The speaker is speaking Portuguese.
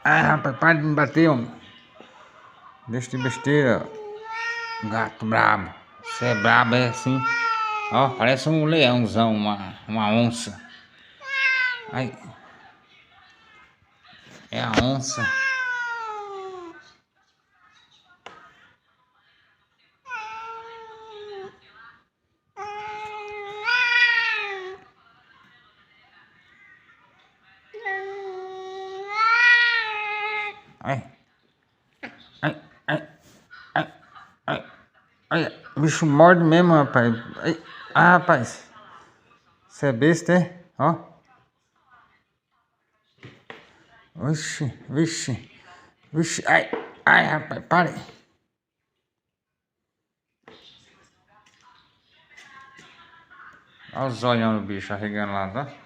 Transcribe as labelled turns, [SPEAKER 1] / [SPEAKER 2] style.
[SPEAKER 1] Ai, rapaz, para de me bater, homem. Deixa de besteira. Gato brabo. Você é brabo, é assim. Ó, parece um leãozão, uma onça. Ai, é a onça. Ai, ai, ai, ai, ai, ai. O bicho morde mesmo, rapaz. Ai, rapaz. Você é besta, é? Ó. Vixe, vixe, vixe. Ai, ai, rapaz, pare. Olha os olhão do bicho arregando lá, tá?